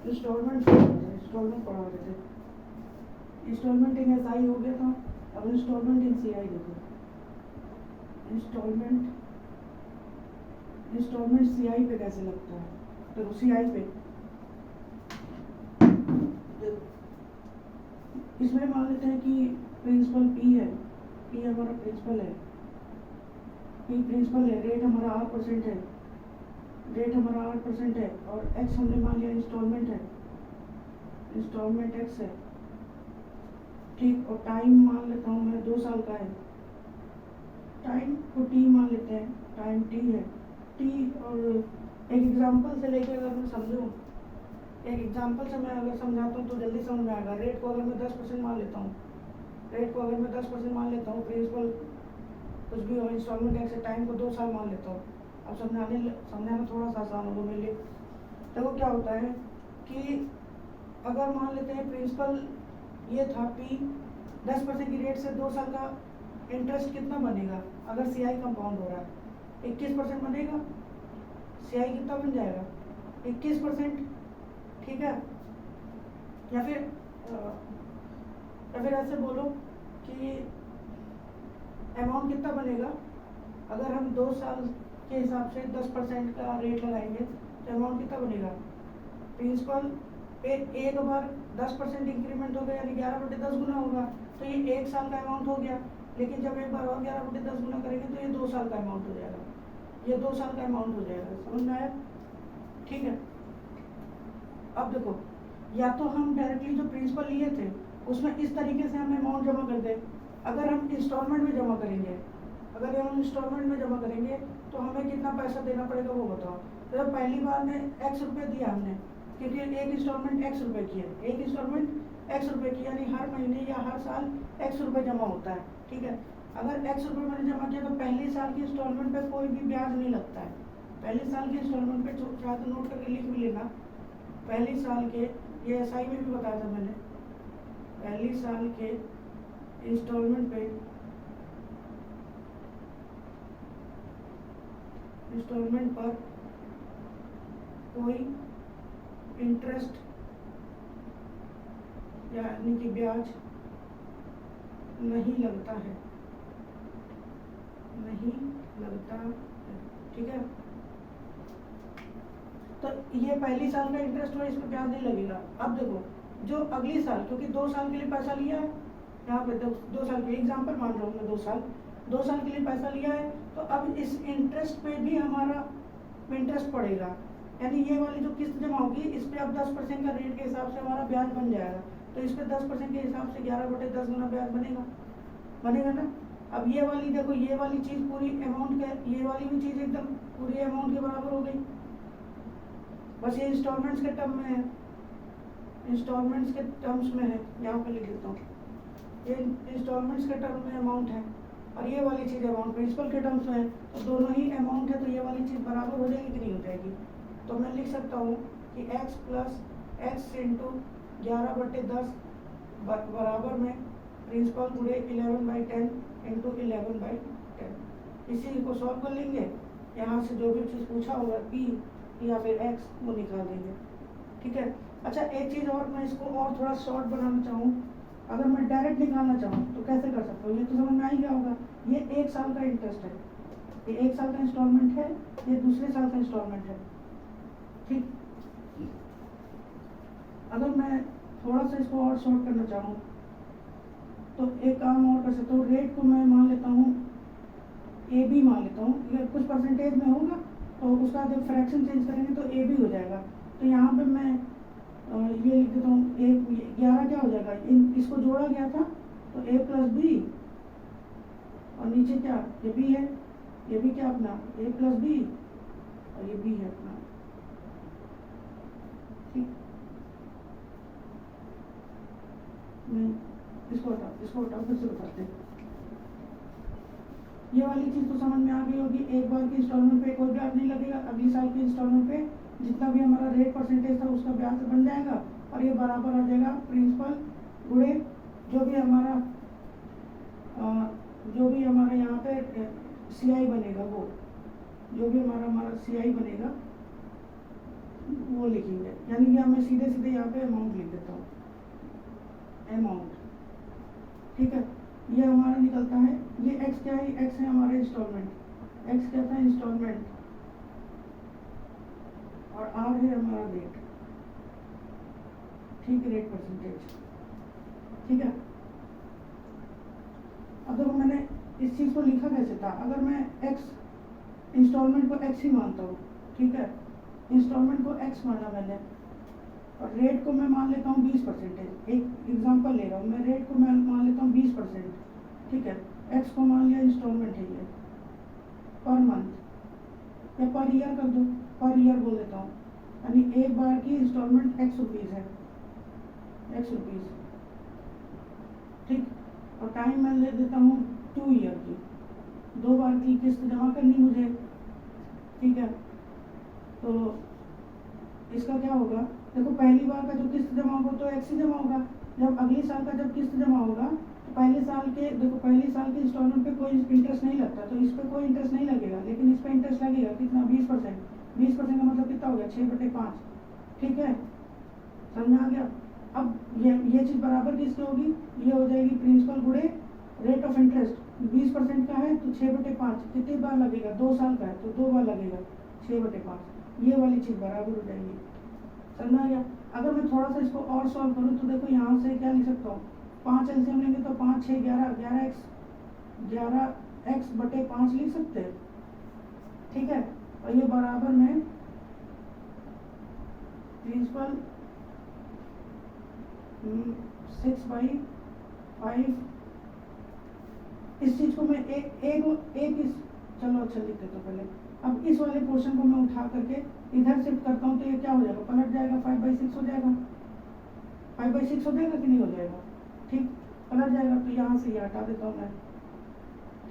Instalment पढ़ा रहे थे। इंस्टॉलमेंट इन SI हो गया था, अब इंस्टॉलमेंट इन CI देखो। इंस्टॉलमेंट CI पे कैसे लगता है, तो CI पे इसमें मान लेते हैं कि प्रिंसिपल P है, P हमारा प्रिंसिपल है, रेट हमारा 8% है, और X हमने मान लिया इंस्टॉलमेंट है, इंस्टॉलमेंट X है, ठीक। और टाइम मान लेता हूँ मैं 2 साल का है, टाइम को T मान लेते हैं, टाइम T है, T। और एक एग्जांपल से लेकर अगर मैं समझूँ, एक एग्जांपल से मैं अगर समझाता हूँ तो जल्दी समझ में आएगा। रेट को अगर मैं 10% मान लेता हूँ, प्रिंसिपल कुछ भी हो, इंस्टॉलमेंट X है, टाइम को 2 साल मान लेता हूँ। अब समझाना थोड़ा सा आसान होगा मेरे लिए। देखो क्या होता है कि अगर मान लेते हैं प्रिंसिपल ये था P, 10% की रेट से 2 साल का इंटरेस्ट कितना बनेगा, अगर CI कंपाउंड हो रहा है 21% बनेगा। CI कितना बन जाएगा, 21%, ठीक है। या फिर ऐसे बोलो कि अमाउंट कितना बनेगा, अगर हम 2 साल के हिसाब से 10% का रेट लगाएंगे तो अमाउंट कितना बनेगा। प्रिंसिपल एक बार 10% इंक्रीमेंट हो गया, यानी 11/10 गुना होगा, तो ये 1 साल का अमाउंट हो गया। लेकिन जब एक बार और 11/10 गुना करेंगे तो ये 2 साल का अमाउंट हो जाएगा, समझ में आया, ठीक है। अब देखो, या तो हम डायरेक्टली जो प्रिंसिपल लिए थे उसमें इस तरीके से हम अमाउंट जमा कर दें। अगर हम इंस्टॉलमेंट में जमा करेंगे तो हमें कितना पैसा देना पड़ेगा वो बताओ। तो पहली बार में X रुपये दिया हमने, क्योंकि एक इंस्टॉलमेंट X रुपये की है, यानी हर महीने या हर साल X रुपये जमा होता है, ठीक है। अगर X रुपये मैंने जमा किया तो पहले साल की इंस्टॉलमेंट पे कोई भी ब्याज नहीं लगता है। पहले साल की इंस्टॉलमेंट पे चाहे तो नोट करके लिख भी लेना, पहली साल के, ये SI में भी बताया था मैंने, पहली साल के इंस्टॉलमेंट पर कोई इंटरेस्ट यानी कि ब्याज नहीं लगता है, ठीक है। तो ये पहली साल का इंटरेस्ट हुआ, इसमें ब्याज नहीं लगेगा। अब देखो, जो अगली साल, क्योंकि 2 साल के लिए पैसा लिया है, यहाँ पे 2 साल के एग्जाम्पल मान रहा हूँ मैं, 2 साल के लिए पैसा लिया है, तो अब इस इंटरेस्ट पे भी हमारा इंटरेस्ट पड़ेगा, यानी ये वाली जो किस्त जमा होगी इस पे अब 10% का रेट के हिसाब से हमारा ब्याज बन जाएगा। तो इस पे 10% के हिसाब से 11/10 गुना ब्याज बनेगा ना। अब ये वाली देखो, ये वाली चीज़ पूरी अमाउंट के, ये वाली भी चीज़ एकदम पूरी अमाउंट के बराबर हो गई। बस ये इंस्टॉलमेंट्स के टर्म्स में है, यहाँ पे लिख देता हूँ, ये इंस्टॉलमेंट्स के टर्म में अमाउंट है, और ये वाली चीज़ अमाउंट प्रिंसिपल के टर्म्स में है, तो दोनों ही अमाउंट है, तो ये वाली चीज़ बराबर हो जाएगी कि नहीं हो जाएगी। तो मैं लिख सकता हूँ कि X + X × 11/10 बराबर में प्रिंसिपल गुणे 11/10 × 11/10। इसी को सॉल्व कर लेंगे, यहाँ से जो भी चीज़ पूछा होगा P या फिर X वो निकाल देंगे, ठीक है। अच्छा, एक चीज़ और, मैं इसको और थोड़ा शॉर्ट बनाना चाहूँ, अगर मैं डायरेक्ट निकालना चाहूँ तो कैसे कर सकता हूँ, ये तो समझ में आ ही गया होगा। ये 1 साल का इंटरेस्ट है, ये 1 साल का इंस्टॉलमेंट है, ये दूसरे साल का इंस्टॉलमेंट है, ठीक। अगर मैं थोड़ा सा इसको और शॉर्ट करना चाहूँ तो एक काम और कर सकता हूँ, रेट को मैं मान लेता हूँ AB मान लेता हूँ, ये कुछ परसेंटेज में होगा तो उसका जब फ्रैक्शन चेंज करेंगे तो AB हो जाएगा। तो यहाँ पे मैं ये लिख देता हूँ, 11 क्या हो जाएगा, इसको जोड़ा गया था तो A + B, और नीचे क्या, ये B है, ये भी क्या अपना A + B, और ये B है अपना, ठीक। इसको हटाओ फिर से बताते हैं। ये वाली चीज़ तो समझ में आ गई होगी, एक बार की इंस्टॉलमेंट पे कोई ब्याज नहीं लगेगा, अगली साल की इंस्टॉलमेंट पे जितना भी हमारा रेट परसेंटेज था उसका ब्याज बन जाएगा, और ये बराबर आ जाएगा प्रिंसिपल गुणे जो भी हमारा यहाँ पे CI बनेगा वो, जो भी हमारा हमारा CI बनेगा वो लिखेंगे, यानी कि मैं सीधे सीधे यहाँ पे अमाउंट लिख देता हूँ, अमाउंट। ठीक है, ये हमारा निकलता है, ये x क्या है, x है हमारा इंस्टॉलमेंट, x क्या था इंस्टॉलमेंट, और r है हमारा रेट। ठीक है, रेट परसेंटेज। ठीक है, अब देखो मैंने इस चीज़ को लिखा कैसे था, अगर मैं x इंस्टॉलमेंट को x ही मानता हूँ, ठीक है, इंस्टॉलमेंट को x माना मैंने, और रेट को मैं मान लेता हूँ 20%। एक एग्जांपल ले रहा हूँ मैं, रेट को मैं मान लेता हूँ 20%। ठीक है, x को मान लिया इंस्टॉलमेंट है ये, पर मंथ या पर ईयर कर दो, पर ईयर बोल देता हूँ, यानी एक बार की इंस्टॉलमेंट x रुपीज़ है, x रुपीज़। ठीक, और टाइम मैं ले देता हूँ 2 ईयर की, 2 बार की किस्त जमा करनी मुझे। ठीक है, तो इसका क्या होगा, देखो पहली बार का जो किस्त जमा होगा तो x ही जमा होगा, जब अगले साल का जब किस्त जमा होगा तो पहले साल के, देखो पहले साल के इंस्टॉलमेंट पे कोई इंटरेस्ट नहीं लगता, तो इस पे कोई इंटरेस्ट नहीं लगेगा, लेकिन इस पे इंटरेस्ट लगेगा कितना, 20%। 20% का मतलब कितना हो गया, 6/5। ठीक है, समझ में आ गया। अब ये चीज़ बराबर किसकी होगी, ये हो जाएगी प्रिंसिपल गुणे रेट ऑफ इंटरेस्ट। 20% का है तो 6/5, कितनी बार लगेगा, 2 साल का है तो 2 बार लगेगा, 6/5। ये वाली चीज़ बराबर हो जाएगी, समझ में आ गया। अगर मैं थोड़ा सा इसको और सॉल्व करूँ तो देखो यहाँ से क्या लिख सकता हूँ, 5 एलसीएम लेंगे तो 5 6 11, 11x/5 लिख सकते हैं। ठीक है, और ये बराबर में प्रिंसिपल 6/5। इस चीज़ को मैं एक इस, चलो अच्छा लिख देता हूँ पहले। अब इस वाले पोर्शन को मैं उठा करके इधर शिफ्ट करता हूँ तो ये क्या हो जाएगा, पलट जाएगा, 5/6 हो जाएगा, 5/6 हो जाएगा कि नहीं हो जाएगा। ठीक, पलट जाएगा, तो यहाँ से ये हटा देता हूँ मैं।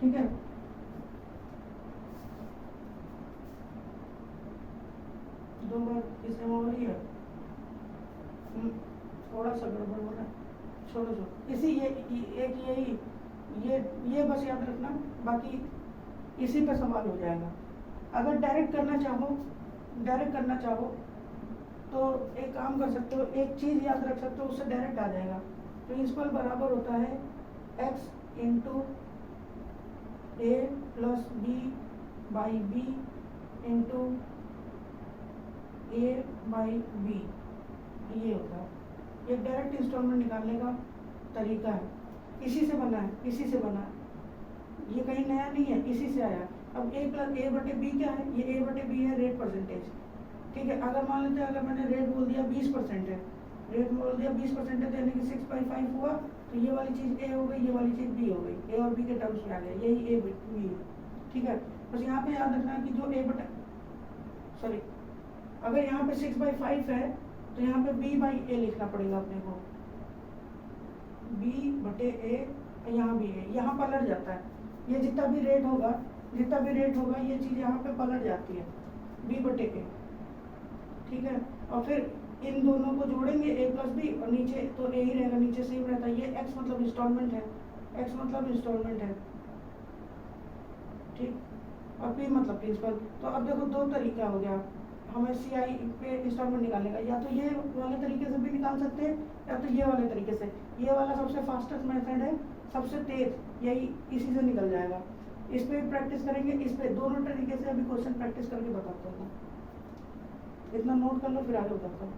ठीक है, दो बार किसने हो रही है, थोड़ा सा गड़बड़ हो रहा है, छोड़ो इसी एक ये बस याद रखना, बाकी इसी पे सवाल हो जाएगा। अगर डायरेक्ट करना चाहो तो एक काम कर सकते हो, एक चीज़ याद रख सकते हो, उससे डायरेक्ट आ जाएगा। प्रिंसिपल बराबर होता है x × a + b/b × a/b, ये होता है। ये डायरेक्ट इंस्टॉलमेंट निकालने का तरीका है, इसी से बना है, ये कहीं नया नहीं है, इसी से आया। अब a + a/b क्या है, ये a/b है रेट परसेंटेज। ठीक है, अगर मान लेते हैं, अगर मैंने रेट बोल दिया 20% है, रेट बोल दिया 20% है, तो यानी कि 6/5 हुआ, तो ये वाली चीज़ a हो गई, ये वाली चीज़ b हो गई, a और b के टर्म्स में आ गया, यही a b है। ठीक है, बस यहाँ पे याद रखना कि जो अगर यहाँ पे 6/5 है तो यहाँ पे b/a लिखना पड़ेगा अपने को, b/a, यहाँ भी है, यहाँ पलट जाता है, ये जितना भी रेट होगा ये चीज़ यहाँ पे पलट जाती है, b/a। ठीक है, और फिर इन दोनों को जोड़ेंगे a + b, और नीचे तो a ही रहेगा, नीचे सेम रहता है। ये x मतलब इंस्टॉलमेंट है, ठीक, और p मतलब प्रिंसिपल। तो अब देखो दो तरीका हो गया हमें CI पे इंस्टॉलमेंट निकालने का, या तो ये वाले तरीके से भी निकाल सकते हैं, या तो ये वाले तरीके से। ये वाला सबसे फास्टेस्ट मेथड है, सबसे तेज, यही इसी से निकल जाएगा। इस पे प्रैक्टिस करेंगे, इस पे दोनों तरीके से अभी क्वेश्चन प्रैक्टिस करके बताता हूँ, इतना नोट कर लो फिर आगे बताता हूँ।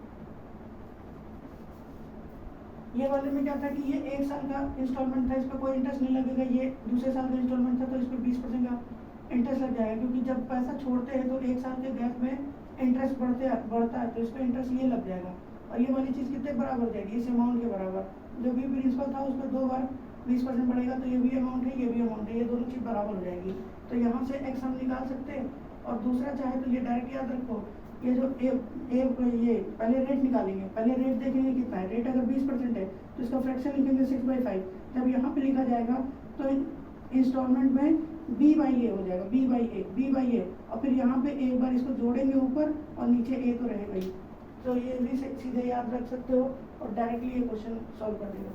ये वाले में क्या था कि ये 1 साल का इंस्टॉलमेंट था, इस पर कोई इंटरेस्ट नहीं लगेगा। ये दूसरे साल का इंस्टॉलमेंट था तो इस पर 20% का इंटरेस्ट लग जाएगा, क्योंकि जब पैसा छोड़ते हैं तो 1 साल के गैप में इंटरेस्ट बढ़ता है, तो इस पर इंटरेस्ट ये लग जाएगा। और ये वाली चीज़ कितने बराबर हो जाएगी, इस अमाउंट के बराबर। जो भी प्रिंसिपल था उस पर 2 बार 20% बढ़ेगा, तो ये भी अमाउंट है, ये भी अमाउंट है, ये दोनों चीज़ बराबर हो जाएगी। तो यहाँ से x हम निकाल सकते हैं, और दूसरा चाहे तो ये डायरेक्ट याद रखो, ये जो ये पहले रेट निकालेंगे, पहले रेट देखेंगे कितना है। रेट अगर 20% है तो इसका फ्रैक्शन लिखेंगे 6/5। जब यहाँ पे लिखा जाएगा तो इंस्टॉलमेंट में b/a हो जाएगा, b/a, और फिर यहाँ पे एक बार इसको जोड़ेंगे ऊपर, और नीचे a तो रहेगा ही। तो ये भी सीधे याद रख सकते हो, और डायरेक्टली ये क्वेश्चन सॉल्व कर देगा।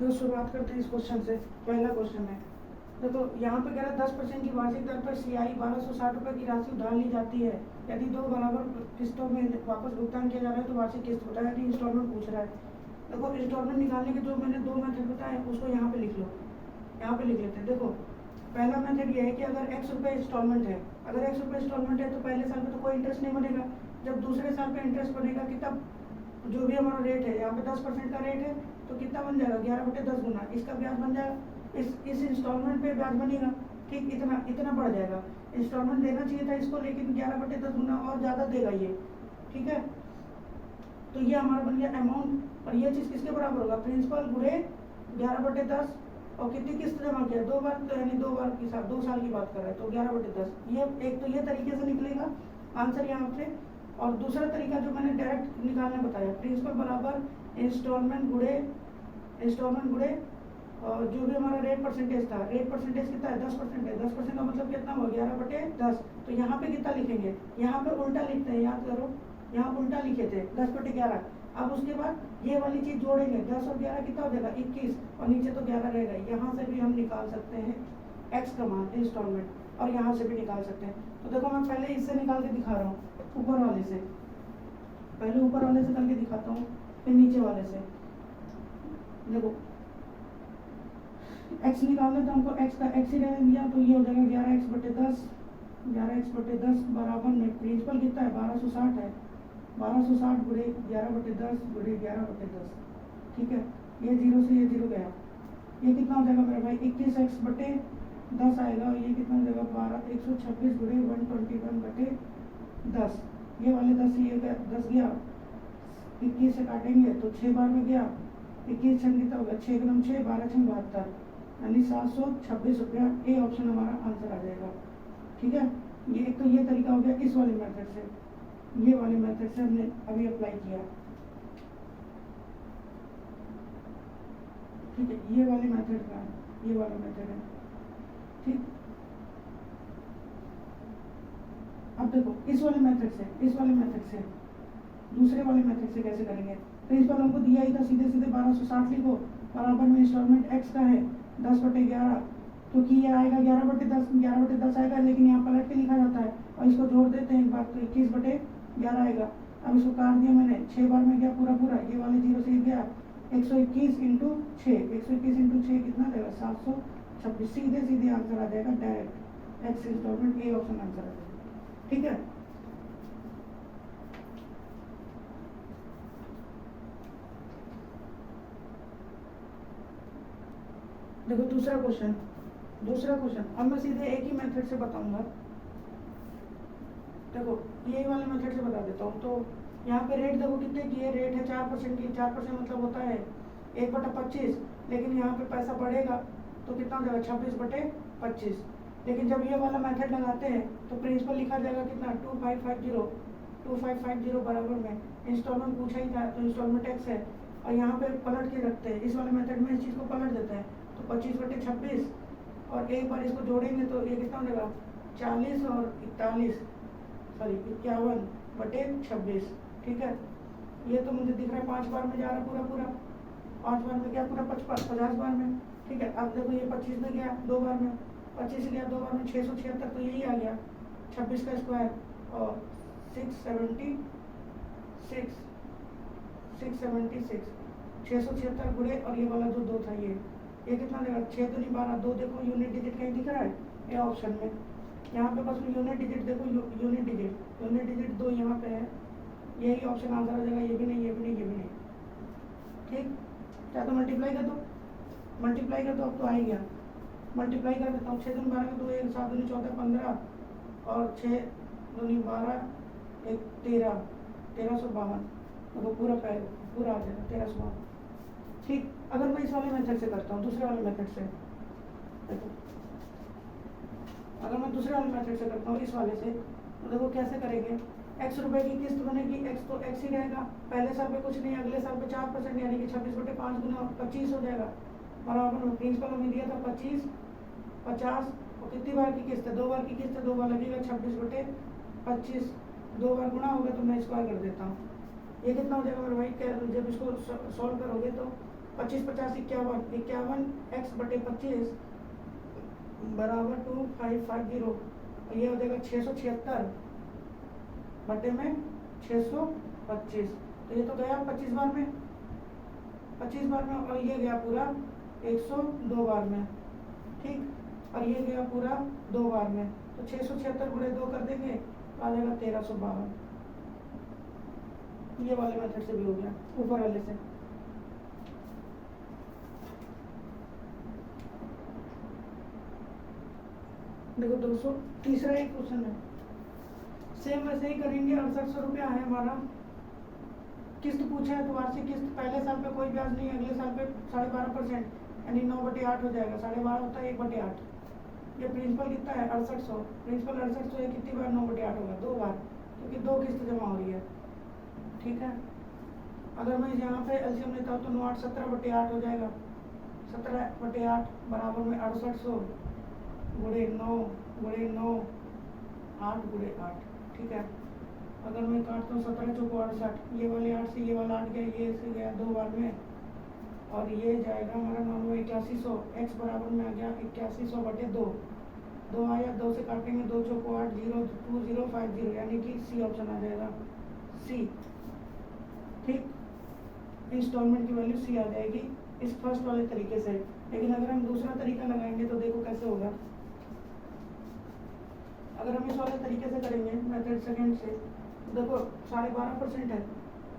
तो शुरुआत करते हैं इस क्वेश्चन से। पहला क्वेश्चन है, तो यहाँ पे कह रहा है 10% की वार्षिक दर पर CI 1260 रुपये की राशि उधार ली जाती है। यदि 2 बराबर किस्तों में वापस भुगतान किया जा रहा है तो वार्षिक किस्त बताया, यानी इंस्टॉलमेंट पूछ रहा है। देखो इंस्टॉलमेंट निकालने के जो मैंने 2 मेथड बताए उसको यहाँ पे लिख लो, यहाँ पे लिख लेते हैं। देखो पहला मेथड ये है कि अगर X रुपये इंस्टॉलमेंट है, अगर X रुपये इंस्टॉलमेंट है तो पहले साल में तो कोई इंटरेस्ट नहीं बनेगा। जब दूसरे साल पे इंटरेस्ट बनेगा कि तब जो भी हमारा रेट है, यहाँ पे 10% का रेट है तो कितना बन जाएगा 11/10 गुना इसका ब्याज बन जाएगा। इस इंस्टॉलमेंट पे ब्याज बनेगा, ठीक, इतना बढ़ जाएगा। इंस्टॉलमेंट देना चाहिए था इसको, लेकिन 11/10 गुना और ज़्यादा देगा ये, ठीक है। तो ये हमारा बन गया अमाउंट, और ये चीज़ किसके बराबर होगा, प्रिंसिपल गुणे 11/10, और कितनी किस्त जमा किया 2 बार, तो यानी 2 बार के साथ 2 साल की बात कर रहा है तो 11/10। ये एक तो ये तरीके से निकलेगा आंसर यहाँ पे। और दूसरा तरीका जो मैंने डायरेक्ट निकालने बताया, प्रिंसिपल बराबर इंस्टॉलमेंट गुणे और जो भी हमारा रेट परसेंटेज था, रेट परसेंटेज कितना है 10% है, 10% का मतलब कितना हुआ 11/10। तो यहाँ पे कितना लिखेंगे, यहाँ पे उल्टा लिखते हैं, याद करो यहाँ उल्टा लिखे थे 10/11। अब उसके बाद ये वाली चीज़ जोड़ेंगे, 10 और 11 कितना हो जाएगा 21, और नीचे तो 11 रहेगा। यहाँ से भी हम निकाल सकते हैं X का मान इंस्टॉलमेंट, और यहाँ से भी निकाल सकते हैं। तो देखो मैं पहले इससे निकाल के दिखा रहा हूँ, ऊपर वाले से, पहले ऊपर वाले से करके दिखाता हूँ, फिर नीचे वाले से। देखो X निकालना तो हमको X का X ही रहने दिया, तो ये हो जाएगा 11x/10, 11x/10 बराबर में प्रिंसिपल कितना है 1260 है, 1260 गुणे 11/10 गुणे 11/10, ठीक है। ये 0 से ये 0 गया, ये कितना हो जाएगा मेरे भाई 21x/10 आएगा, और ये कितना हो जाएगा 126 गुणे 121/10। ये वाले 10 ये 10 गया, 21 से काटेंगे तो 6 बार में गया, 21 छन कितना होगा 6 गुना 6, 12 छन 72, यानी 726 रुपया। ए ऑप्शन हमारा आंसर आ जाएगा, ठीक है। ये एक तो ये तरीका हो गया इस वाले मेथड से, ये वाले मेथड से हमने अभी अप्लाई किया, ठीक है। ये वाले मेथड का है, ये वाला मेथड है, ठीक। अब देखो इस वाले मेथड से दूसरे वाले मेथड से कैसे करेंगे। प्रिंसिपल हमको दिया ही था, सीधे 1260 लिखो, बराबर में इंस्टॉलमेंट X का है 10/11, क्योंकि ये आएगा 11/10 आएगा, लेकिन यहाँ पलट के लिखा जाता है, और इसको जोड़ देते हैं एक बार तो 21/11 आएगा। अब इसको काट दिया मैंने, 6 बार में गया पूरा, ये वाले 0 से गया 121 इंटू 6 कितना देगा 726, सीधे आंसर आ जाएगा direct X instalment, A option answer आ जाएगा, ठीक है। देखो दूसरा क्वेश्चन, अब मैं सीधे एक ही मेथड से बताऊंगा। देखो यही वाले मेथड से बता देता हूँ। तो यहाँ पे रेट देखो कितने की है, रेट है 4% की, 4% मतलब होता है 1/25, लेकिन यहाँ पे पैसा बढ़ेगा तो कितना हो जाएगा 26/25। लेकिन जब ये वाला मेथड लगाते हैं तो प्रिंसिपल लिखा जाएगा कितना 2550 बराबर में इंस्टॉलमेंट पूछा ही था, तो इंस्टॉलमेंट X है, और यहाँ पे पलट के रखते हैं, इस वाले मेथड में इस चीज़ को पलट देते हैं, तो 25/26, और एक बार इसको जोड़ेंगे तो ये कितना हो जाएगा 40 और 51/26, ठीक है। ये तो मुझे दिख रहा है 5 बार में जा रहा है पूरा 5 बार में गया पूरा 50 बार में, ठीक है। अब देखो ये 25 में गया 2 बार में, 25 गया 2 बार में 676, तो यही आ गया 26 का स्क्वायर, और 676 676 गुणे, और ये वाला जो 2 था ये कितना देगा 6 तो नहीं 12, 2 देखो यूनिट डिजिट कहीं दिख रहा है ये ऑप्शन में, यहाँ पे बस यूनिट डिजिट देखो, यूनिट डिजिट 2 यहाँ पे है, यही ऑप्शन आंसर हो जाएगा। ये भी नहीं, ठीक। क्या तो मल्टीप्लाई कर दो, अब तो आ ही गया। मल्टीप्लाई कर देता हूँ, 6 दूनी 12 का 2, 1 7 दूनी 14 15, और 6 दूनी 12 1 13, 1352, तो पूरा आ जाएगा 1352, ठीक। अगर मैं इस वाले मेथड से करता हूँ, दूसरे वाले मेथड से देखो, अगर मैं दूसरे वाले मेथड से करता हूँ इस वाले से, तो देखो कैसे करेंगे। X रुपए की किस्त बनेगी, X तो X ही रहेगा, पहले साल पे कुछ नहीं, अगले साल पे 4%, यानी कि 26/5 गुना 25 हो जाएगा, बराबर में प्रिंसिपल हमें दिया था 25, 50, और कितनी बार की किस्त है 2 बार की किस्त है, 2 बार लगेगा 26/25, 2 बार गुना होगा तो मैं स्क्वायर कर देता हूँ। ये कितना हो जाएगा मेरे भाई, जब इसको सॉल्व करोगे तो 25 50 51, 51 x बटे 25 बराबर 2550, और ये हो जाएगा 676 बटे में 625, तो ये तो गया 25 बार में, 25 बार में, और ये गया पूरा 102 बार में, ठीक, और ये गया पूरा 2 बार में, तो 676 गुणे 2 कर देंगे तो आ जाएगा 1352। ये वाले मेथड से भी हो गया, ऊपर वाले से। देखो दोस्तों, तीसरा एक क्वेश्चन है, सेम वैसे ही करेंगे। 6800 रुपया है हमारा, किस्त पूछा है तो वार्षिक किस्त पहले साल पे कोई ब्याज नहीं, अगले साल पे 12.5%, यानी 9/8 हो जाएगा, 12.5 होता है 1/8। ये प्रिंसिपल कितना है 6800, प्रिंसिपल 6800 है, कितनी बार 9/8 होगा, 2 बार, क्योंकि 2 किस्त जमा हो रही है, ठीक है। अगर मैं यहाँ पे एलसीएम लेता हूँ तो 9 8 17/8 हो जाएगा, 17/8 बराबर में 6800 गुणे 9 गुणे 9 8 गुणे 8, ठीक है। अगर मैं काटता हूँ 17 चौको 68, ये वाले 8 से ये वाला 8 गया, ये से गया 2 बार में, और ये जाएगा हमारा 9 8100, x बराबर में आ गया 8100 बटे 2, 2 आया, 2 से काटेंगे, 2 चौको 8 0 2050, यानी कि सी ऑप्शन आ जाएगा, सी, ठीक। इंस्टॉलमेंट की वैल्यू सी आ जाएगी इस फर्स्ट वाले तरीके से। लेकिन अगर हम दूसरा तरीका लगाएंगे तो देखो कैसे होगा। अगर हम इस वाले तरीके से करेंगे मेथड सेकंड से, तो देखो 12.5% है,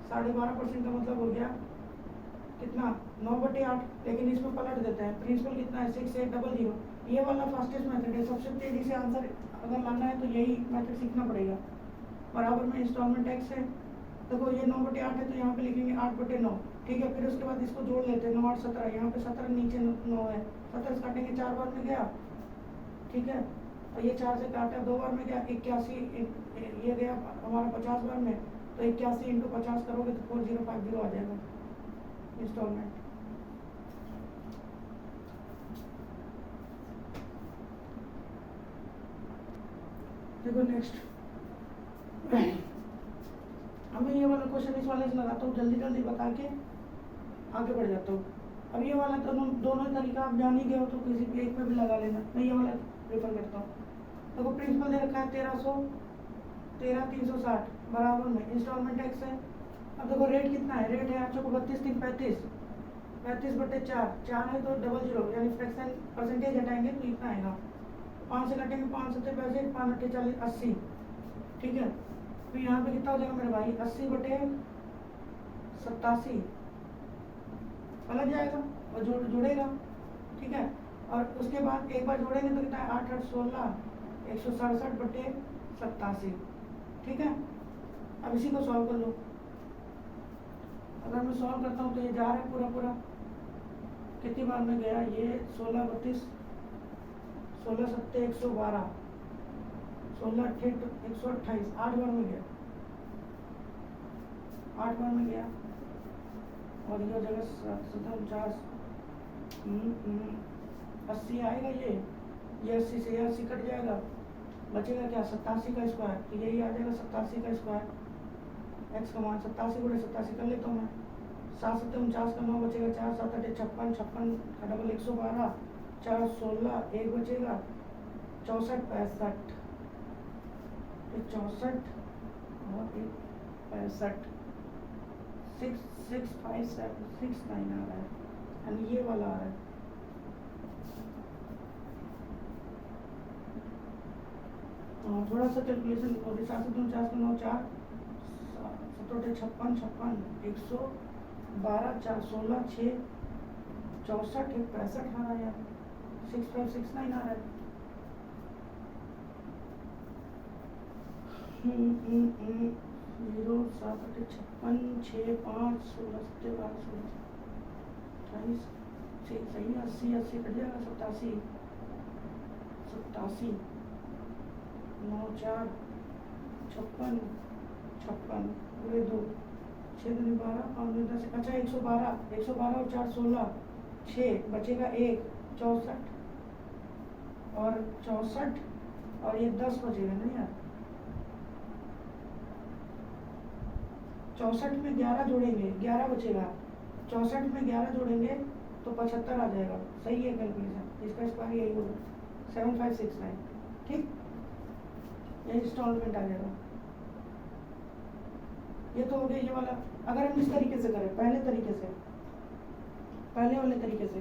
12.5% का मतलब हो गया कितना 9/8, लेकिन इसमें पलट देते हैं, प्रिंसिपल कितना है 6800। ये वाला फास्टेस्ट मेथड है, सबसे तेजी से आंसर अगर लाना है तो यही मेथड सीखना पड़ेगा। बराबर में इंस्टॉलमेंट टैक्स है, देखो ये 9/8 है तो यहाँ पे लिखेंगे 8/9, ठीक है। फिर उसके बाद इसको जोड़ लेते हैं, 9 8 17, यहाँ पे 17 नीचे 9 है, 17 से काटेंगे 4 बार में गया, ठीक है। और ये 4 से काटा 2 बार में गया 81, ये गया हमारा 50 बार में, तो 81 × 50 करोगे तो 4050 आ जाएगा इंस्टॉलमेंट। देखो नेक्स्ट, हमें ये वाला क्वेश्चन इस वाले से लगाता हूँ, जल्दी जल्दी बता के आगे बढ़ जाता हूँ। अब ये वाला दोनों तरीका आप जान ही गए हो, तो किसी भी एक में भी लगा लेना, मैं ये वाला प्रेफर करता हूँ। देखो प्रिंसिपल दे रखा है 13,360 बराबर में इंस्टॉलमेंट टैक्स है। अब देखो रेट कितना है, रेट है आपको 32 3 35, 35/4, 4 है तो 00, यानी फ्रैक्शन परसेंटेज हटाएंगे तो इतना आएगा, 5 से काटेंगे 5 7 पैसे, 5 8 40 80, ठीक है। तो यहाँ पे कितना हो जाएगा मेरे भाई 80/87 अलग जाएगा और जुड़ेगा, ठीक है। और उसके बाद एक बार जोड़ेंगे तो कितना है 8 8 16 167/87, ठीक है। अब इसी को सॉल्व कर लो। अगर मैं सॉल्व करता हूँ तो ये जा रहा है पूरा पूरा, कितनी बार में गया ये 16 32 16 7 112 16 8 128, 8 बार में गया, 8 बार में गया, और ये जगह 49 80 आएगा, ये 80 से 80 कट जाएगा, बचेगा क्या 87 का स्क्वायर, तो यही आ जाएगा 87 का स्क्वायर, एक्स का मान 87 × 87 कर लेता हूँ मैं, 7 7 49 का 9 बचेगा, 4 7 8 56 56 का डबल 112, 4 16 1 बचेगा 64 65, 64 और 1 65 6 6 5 7 6 9 आ रहा है, यानी ये वाला आ रहा है। थोड़ा सा कैलकुलेशन 7 7 49 का 9 4 7 56 56 112 4 16 6 64 1 65 आ रहा है, 6 5 6 9 आ रहा है। 0 7 8 56 6 5 16 7 12 16 28 सही है, 80 80 कट जाएगा 87 87 9 4 56 56 पूरे 2 6 2 12 5 2 10, अच्छा 112 112 और 4 16 6 बचेगा 1 64 और 64 और ये 10 बचेगा ना यार, 64 में 11 जोड़ेंगे 11 बचेगा, 64 में 11 जोड़ेंगे तो 75 आ जाएगा। सही है कैलकुलेशन, इसका स्क्वायर यही होगा 7569। ठीक, ये इंस्टॉलमेंट आ जाएगा। ये तो हो गया ये वाला। अगर हम इस तरीके से करें, पहले वाले तरीके से,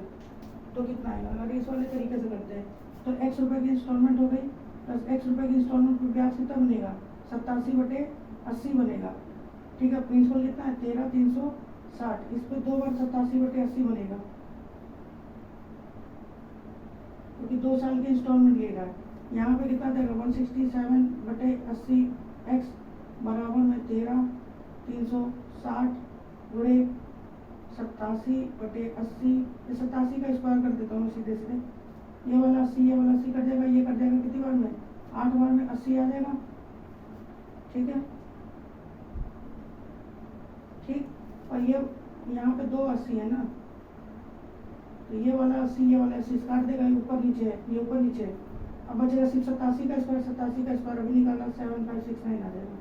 तो कितना आएगा? अगर इस वाले तरीके से करते हैं तो x रुपये की इंस्टॉलमेंट हो गई, प्लस x रुपये की इंस्टॉलमेंट पर ब्याज कितना बनेगा? 87/80 बनेगा। ठीक है, प्रिंसिपल कितना है? 13,360। इस पर 2 बार 87/80 बनेगा, क्योंकि 2 साल की इंस्टॉलमेंट ले रहा है। यहाँ पे कितना देगा? 167/80 x बराबर में 13,360 गुणे 87/80। 87 का स्क्वायर कर देता हूँ सीधे सीधे। ये वाला 80 कट जाएगा, ये कट जाएगा कितनी बार में? 8 बार में 80 आ जाएगा। ठीक है, ठीक। और ये यहाँ पे 2 80 है ना, तो ये वाला 80 ये वाला 80 काट देगा, ये ऊपर नीचे है, ये ऊपर नीचे है। अब बचेगा सिर्फ 87 का स्क्वायर। 87 का स्क्वायर अभी निकाला 7569 आ जाएगा।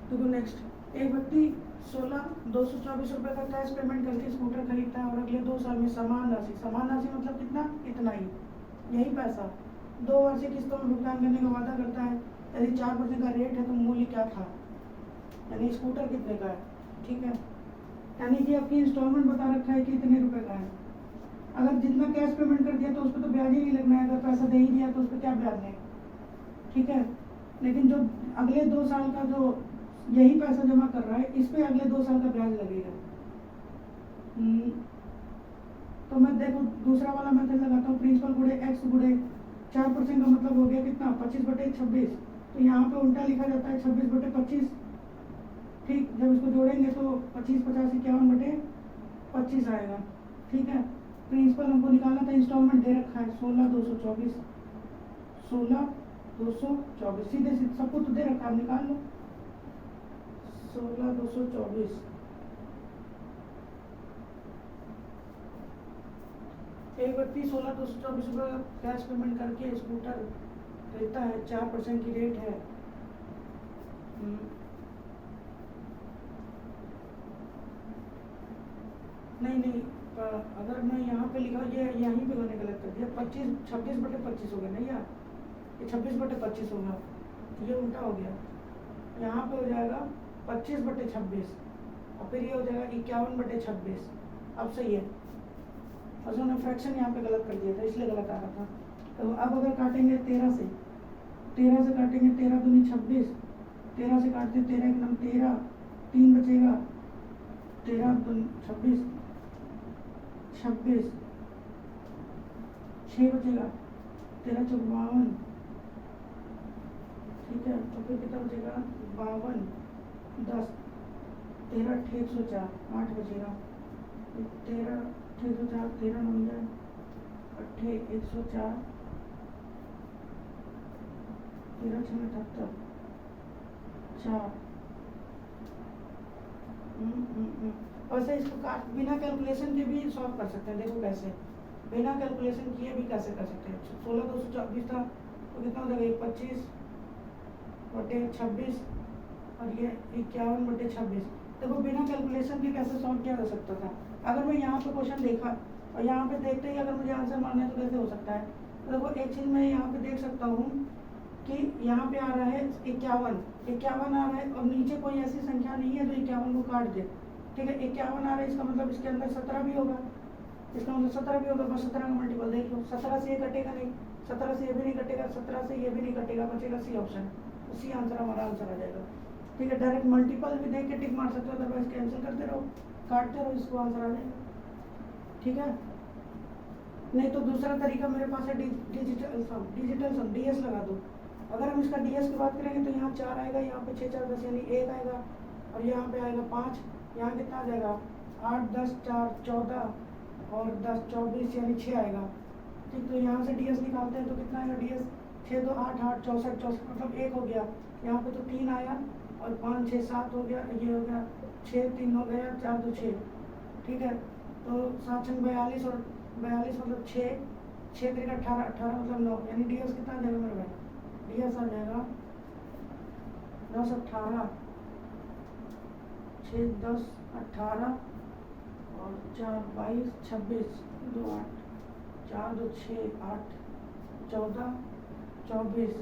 देखो नेक्स्ट, एक व्यक्ति 16,224 रुपये का कैश पेमेंट करके स्कूटर खरीदता है और अगले 2 साल में समान राशि मतलब कितना? इतना ही, यही पैसा 2 वार्षिक किस्तों में भुगतान करने का वादा करता है। यदि 4% का रेट है तो मूल्य क्या था? यानी स्कूटर कितने का है? ठीक है, यानी कि आपकी इंस्टॉलमेंट बता रखा है कि इतने रुपए का है। अगर जितना कैश पेमेंट कर दिया तो उस पर तो ब्याज ही नहीं लगना है। अगर पैसा दे ही दिया तो उस पर क्या ब्याज है? ठीक है, लेकिन जो अगले 2 साल का जो यही पैसा जमा कर रहा है, इस पे अगले 2 साल का ब्याज लगेगा। तो मैं देखो दूसरा वाला मेथड लगाता हूँ, प्रिंसिपल गुणे x गुणे 4% का मतलब हो गया कितना? 25/26। तो यहाँ पे उल्टा लिखा जाता है 26/25। ठीक, जब इसको जोड़ेंगे तो 25 50 51/25 आएगा। ठीक है, प्रिंसिपल हमको निकालना था, इंस्टॉलमेंट दे रखा है 16,224। 16,224 सीधे सब कुछ तो दे रखा है, निकाल लो। 16,224 एक व्यक्ति 16,224 रुपये कैश पेमेंट करके स्कूटर खरीदता है। 4% की रेट है। नहीं, अगर मैं यहाँ पे लिखा, ये यहीं पे मैंने गलत कर दिया। 26 हो गया नहीं यार, ये 26/25 होगा, ये उल्टा हो गया। यहाँ पे हो जाएगा 25/26 और फिर ये हो जाएगा 51/26। अब सही है, और जो मैंने फ्रैक्शन यहाँ पे गलत कर दिया था इसलिए गलत आ रहा था। तो अब अगर काटेंगे 13 से काटेंगे, 13 दूनी 26, 13 से काटते 13 1 13, 3 बचेगा, 13 दूनी 26, 6 बचेगा, 13 चौक 52। ठीक है, तो फिर कितना बचेगा? 52, 10, 13 8 104, 8 बचेगा। 13 8 104, 13 9 8 104, 13 6 78, 4। वैसे इसको काट बिना कैलकुलेशन के भी सॉल्व कर सकते हैं। देखो कैसे, बिना कैलकुलेशन किए भी कैसे कर सकते हैं। 16,224 था तो कितना हो जाएगा? 25/26 और ये 51/26। देखो बिना कैलकुलेशन के कैसे सॉल्व किया जा सकता था। अगर मैं यहाँ पे क्वेश्चन देखा और यहाँ पे देखते ही अगर मुझे आंसर मारना है तो कैसे हो सकता है? तो देखो एक चीज़ मैं यहाँ पे देख सकता हूँ कि यहाँ पे आ रहा है 51 आ रहा है और नीचे कोई ऐसी संख्या नहीं है जो 51 को काट दे। ठीक है, 51 आ रहा है, इसका मतलब इसके अंदर 17 भी होगा। इसका मतलब 17 भी होगा, बस 17 का मल्टीपल देख लो। 17 से ये कटेगा नहीं, 17 से ये भी नहीं कटेगा, 17 से ये भी नहीं कटेगा, बचेगा सी ऑप्शन। सी आंसर हमारा आंसर आ जाएगा। ठीक है, डायरेक्ट मल्टीपल भी देख के टिक मार सकते हो, अदरवाइज कैंसिल करते रहो, काटते रहो, इसको आंसर आ जाएगा। ठीक है, नहीं तो दूसरा तरीका मेरे पास है डिजिटल सम डीएस लगा दो। अगर हम इसका डीएस की बात करेंगे तो यहाँ 4 आएगा, यहाँ पे 6 4 10 यानी 1 आएगा और यहाँ पे आएगा 5। यहाँ कितना आ जाएगा? 8 10 4 14 और 10 24 यानी 6 आएगा। ठीक, तो यहाँ से डीएस निकालते हैं तो कितना आएगा? डीएस 6 2 8 8 64 मतलब 1 हो गया। यहाँ पे तो 3 आया और 5 6 7 हो गया, ये हो गया 6 3 हो गया, 4 2 6। ठीक है, तो 7 6 42 और 42 मतलब 6 6 3 18, 18 मतलब 9, यानी डीएस कितना आ जाएगा मेरे भाई? डीएस आ जाएगा 10 18, 6 10 18 और 4 22 26, 2 8, 4 2 6 8, 14 24,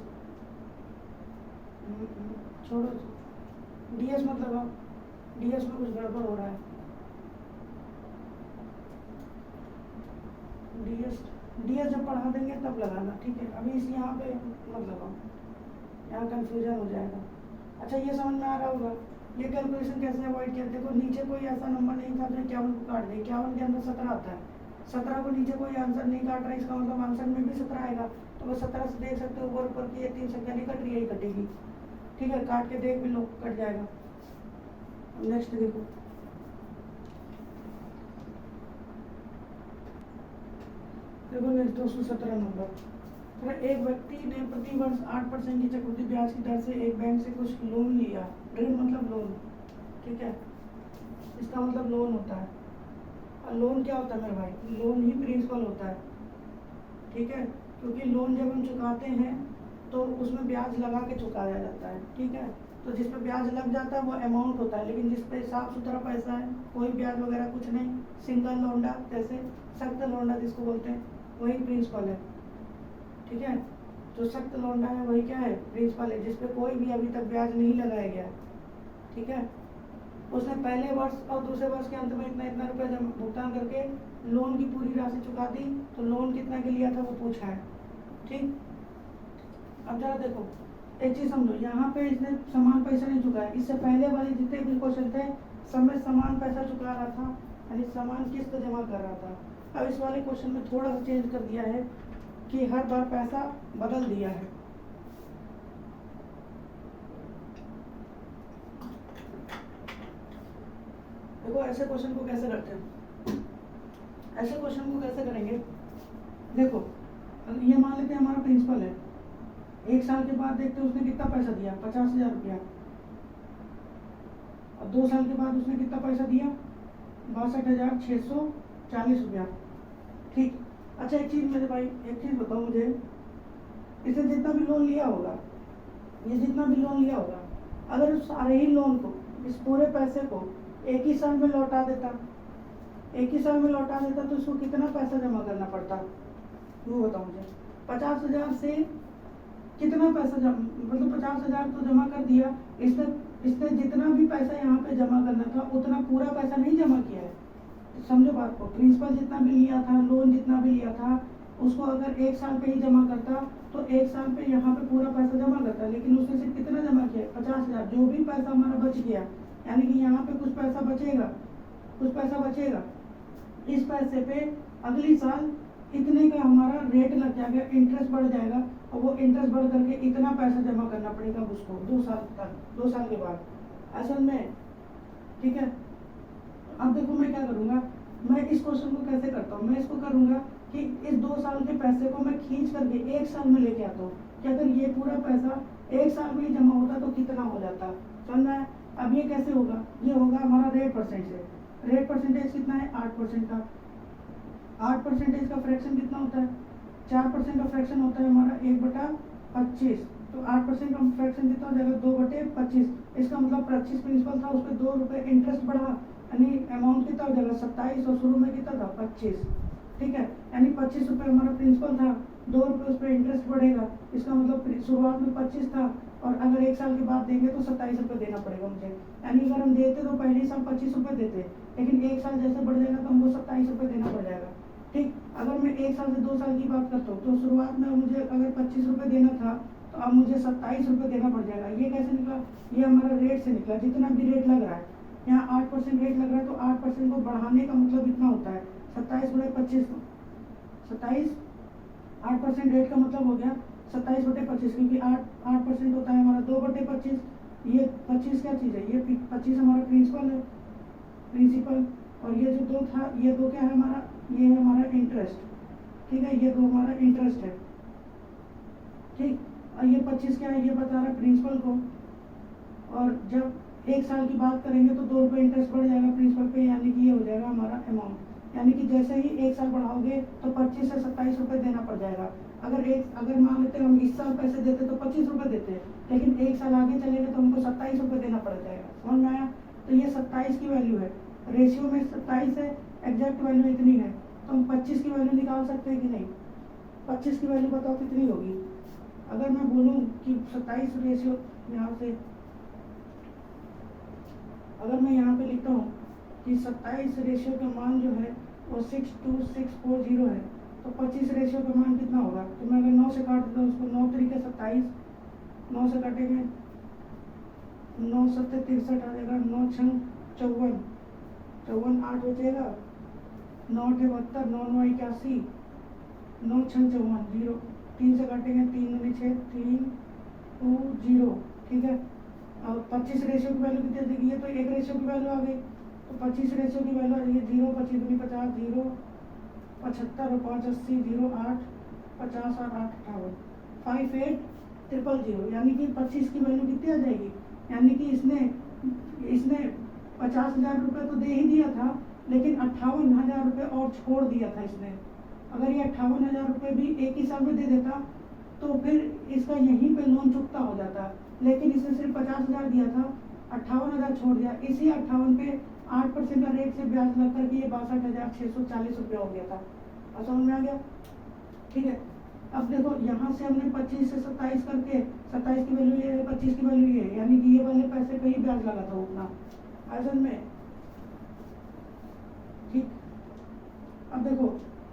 छोड़ो, डीएस मत लगाओ, डीएस में कुछ गड़बड़ हो रहा है। डीएस डीएस जब पढ़ा देंगे तब लगाना, ठीक है? अभी इस यहाँ पे मत लगाओ, यहाँ कंफ्यूजन हो जाएगा। अच्छा, ये समझ में आ रहा होगा ये कैलकुलेशन कैसे अवॉइड किया? देखो, नीचे कोई ऐसा नंबर नहीं था जो 51 को काट दे। 51 के अंदर 17 आता है, 17 को नीचे कोई आंसर नहीं काट रहा है, इसका मतलब आंसर में भी 17 आएगा। तो वो 17 से देख सकते हो ऊपर ऊपर की ये 3 संख्या नहीं कट रही है, यही कटेगी, ठीक है? काट के देख भी लो, कट जाएगा। नेक्स्ट देखो, देखो नेक्स्ट 217 नंबर। तो एक व्यक्ति ने प्रति वर्ष 8% की चक्रवृद्धि ब्याज की दर से एक बैंक से कुछ लोन लिया। ऋण मतलब लोन, ठीक है? इसका मतलब लोन होता है। और लोन क्या होता है मेरे भाई? लोन ही प्रिंसिपल होता है, ठीक है? क्योंकि लोन जब हम चुकाते हैं तो उसमें ब्याज लगा के चुकाया जाता है, ठीक है? तो जिस पे ब्याज लग जाता है वो अमाउंट होता है, लेकिन जिस पे साफ सुथरा पैसा है, कोई ब्याज वगैरह कुछ नहीं, सिंगल लौंडा, जैसे सख्त लौंडा जिसको बोलते हैं, वही प्रिंसिपल है, ठीक है? जो सख्त लौंडा है वही क्या है? प्रिंसिपल है, जिस पे कोई भी अभी तक ब्याज नहीं लगाया गया, ठीक है? उसने पहले वर्ष और दूसरे वर्ष के अंत में इतना इतना रुपया जमा भुगतान करके लोन की पूरी राशि चुका दी। तो लोन कितना के लिया था वो पूछा है, ठीक? अब जरा देखो, एक चीज समझो, यहाँ पे इसने समान पैसा नहीं चुकाया। इससे पहले वाले जितने भी क्वेश्चन थे सब में समान पैसा चुका रहा था, यानी समान किस्त जमा कर रहा था। अब इस वाले क्वेश्चन में थोड़ा सा चेंज कर दिया है कि हर बार पैसा बदल दिया है। देखो, ऐसे क्वेश्चन को कैसे करते हैं? ऐसे क्वेश्चन को कैसे करेंगे? देखो, ये मान लेते हैं हमारा प्रिंसिपल है, 1 साल के बाद देखते हैं उसने कितना पैसा दिया, 50,000 रुपया। और 2 साल के बाद उसने कितना पैसा दिया, 62,640 रुपया, ठीक? अच्छा, एक चीज मेरे भाई, एक चीज बताओ मुझे, इसने जितना भी लोन लिया होगा, ये जितना भी लोन लिया होगा, अगर उस सारे ही लोन को, इस पूरे पैसे को एक ही साल में लौटा देता, एक ही साल में लौटा देता तो उसको कितना पैसा जमा करना पड़ता, वो बताओ मुझे। 50,000 से कितना पैसा मतलब 50,000 तो जमा कर दिया इसने जितना भी पैसा यहाँ पे जमा करना था उतना पूरा पैसा नहीं जमा किया है। समझो बात को, प्रिंसिपल जितना भी लिया था, लोन जितना भी लिया था, उसको अगर 1 साल पे ही जमा करता तो 1 साल पे यहाँ पे पूरा पैसा जमा करता, लेकिन उसने सिर्फ कितना जमा किया, 50,000। जो भी पैसा हमारा बच गया, यानी कि यहाँ पे कुछ पैसा बचेगा, कुछ पैसा बचेगा, इस पैसे पे अगली साल इतने का हमारा रेट लग जाएगा, इंटरेस्ट बढ़ जाएगा, और वो इंटरेस्ट बढ़ करके इतना पैसा जमा करना पड़ेगा उसको 2 साल तक, 2 साल के बाद असल में, ठीक है? अब देखो मैं क्या करूँगा, मैं इस क्वेश्चन को कैसे करता हूँ, मैं इसको करूँगा कि इस 2 साल के पैसे को मैं खींच करके 1 साल में लेके आता हूँ कि अगर ये पूरा पैसा 1 साल में ही जमा होता तो कितना हो जाता, समझ में? अब ये कैसे होगा, ये होगा हमारा रेट परसेंट से। रेट परसेंटेज कितना है, 8% का। 8% का फ्रैक्शन कितना होता है, 4% का फ्रैक्शन होता है हमारा 1/25। तो 8% का फ्रैक्शन कितना हो जाएगा, 2/25। इसका मतलब 25 प्रिंसिपल था, उस पर 2 रुपये इंटरेस्ट बढ़ा, यानी अमाउंट कितना हो जाएगा 27, और शुरू में कितना था 25, ठीक है? यानी 25 रुपये हमारा प्रिंसिपल था, 2 रुपये उस पर इंटरेस्ट बढ़ेगा, इसका मतलब शुरुआत में 25 था, और अगर 1 साल के बाद देंगे तो 27 रुपये देना पड़ेगा मुझे। यानी अगर हम देते तो पहले साल 25 रुपये देते, लेकिन 1 साल जैसे बढ़ जाएगा तो हमको 27 रुपये देना पड़ जाएगा, ठीक? अगर मैं 1 साल से 2 साल की बात करता हूँ तो शुरुआत में मुझे अगर 25 रुपये देना था तो अब मुझे 27 रुपये देना पड़ जाएगा। ये कैसे निकला, ये हमारा रेट से निकला, जितना भी रेट लग रहा है, यहाँ 8% रेट लग रहा है तो 8% को बढ़ाने का मतलब इतना होता है 27/25, 27, 8% रेट का मतलब हो गया 27/25, क्योंकि 8% होता है हमारा 2/25। ये 25 क्या चीज़ है, ये 25 हमारा प्रिंसिपल, और ये जो 2 था, ये 2 क्या है हमारा, ये है हमारा इंटरेस्ट, ठीक है? ये 2 हमारा इंटरेस्ट है, ठीक? और ये 25 क्या है, ये बता रहा है प्रिंसिपल को, और जब 1 साल की बात करेंगे तो 2 रुपये इंटरेस्ट बढ़ जाएगा प्रिंसिपल पे, यानी कि ये हो जाएगा हमारा अमाउंट। यानी कि जैसे ही 1 साल बढ़ाओगे तो 25 से 27 रुपये देना पड़ जाएगा। अगर मान लेते हैं हम इस साल पैसे देते तो 25 रुपये देते, लेकिन 1 साल आगे चलेंगे तो हमको 27 रुपये देना पड़ जाएगा। समझ में आया? तो ये 27 की वैल्यू है, रेशियो में 27 है, एग्जैक्ट वैल्यू इतनी है, तो हम 25 की वैल्यू निकाल सकते हैं कि नहीं? 25 की वैल्यू बताओ कितनी होगी? अगर मैं बोलूँ कि 27 रेशियो यहाँ से, अगर मैं यहाँ पे लिखता हूँ कि 27 रेशियो का मान जो है वो 62640 है, तो 25 रेशियो का मान कितना होगा? तो मैं अगर 9 से काट देता हूँ उसको, 9 तरीके 27, 9 से काटेंगे 9 सत्ते 63 आ जाएगा, 9 छंग 54, 54 8 बचेगा, 9 8 72, 9 9 81, 9 छंग 54 0, 3 से काटेंगे 3 9 6 3 2 0, ठीक है। और 25 रेशियो की वैल्यू कितनी देगी? ये तो एक रेशियो की वैल्यू आ गई, तो 25 रेशियो की वैल्यू आ जाएगी 0 25 दूनी 50 0 75 और 5 80 0 8 50 और 8 58 58 000, यानी कि 25 की वैल्यू कितनी आ जाएगी? यानी कि इसने 50,000 रुपये तो दे ही दिया था, लेकिन 58,000 रुपये और छोड़ दिया था इसने। अगर ये 58,000 रुपये भी एक ही साल में दे देता तो फिर इसका यहीं पे लोन चुकता हो जाता, लेकिन इसने सिर्फ 50,000 दिया था, 58,000 छोड़ दिया। इसी 58 पे 8% का रेट से ब्याज लग करके ये 62,640 रुपये हो गया था। और समझ में आ गया? ठीक है। अब देखो यहाँ से हमने 25 से 27 करके, 27 की वैल्यू ये है, 25 की वैल्यू ये है, यानी कि ये वाले पैसे पे ही ब्याज लगा था उतना असल में। ठीक, अब देखो,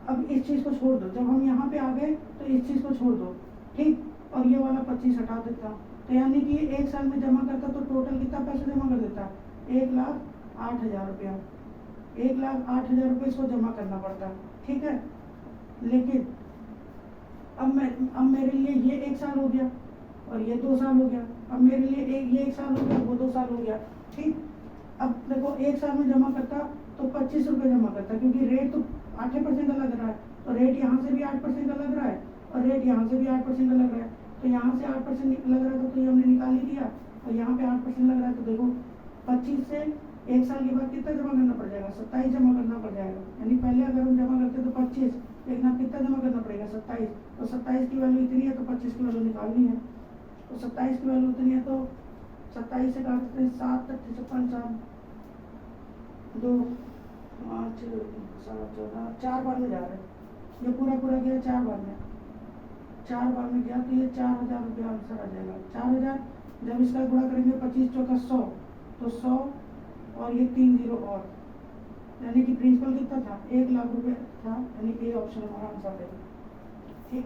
अब इस चीज़ को छोड़ दो, जब हम यहाँ पे आ गए तो इस चीज़ को छोड़ दो, ठीक, और ये वाला 25 हटा देता, तो यानी कि 1 साल में जमा करता तो टोटल कितना पैसा जमा कर देता? 1,08,000 रुपया, 1,08,000 रुपये इसको जमा करना पड़ता, ठीक है। लेकिन अब मेरे लिए ये 1 साल हो गया और ये 2 साल हो गया, अब मेरे लिए ये 1 साल हो गया, वो 2 साल हो गया, ठीक। अब देखो 1 साल में जमा करता तो 25 रुपये जमा करता, क्योंकि रेट तो 8% का लग रहा है, तो रेट यहाँ से भी 8% का लग रहा है और रेट यहाँ से भी 8% का लग रहा है, तो यहाँ से 8% लग रहा था तो ये हमने निकाल ही दिया, और यहाँ पे 8% लग रहा है, तो देखो 25 से 1 साल के बाद कितना जमा करना पड़ जाएगा? 27 जमा करना पड़ जाएगा। यानी पहले अगर हम जमा करते तो 25, लेकिन अब कितना जमा करना पड़ेगा? 27, तो 27 की वैल्यू इतनी है तो 25 की वैल्यू निकालनी है, तो 27 की वैल्यू इतनी है तो 27 से काटते हैं 7 56 4 2 5 7 14, 4 बार में जा रहा है, ये पूरा गया 4 बार में, 4 बार में गया तो ये 4,000 रुपया आंसर आ जाएगा। 4,000 जब इसका गुणा करेंगे 25 चौका 100, तो 100 और ये 3 0 और, यानी कि प्रिंसिपल कितना था? 1,00,000 रुपये था, यानी कि ऑप्शन हमारा आंसर देगा, ठीक।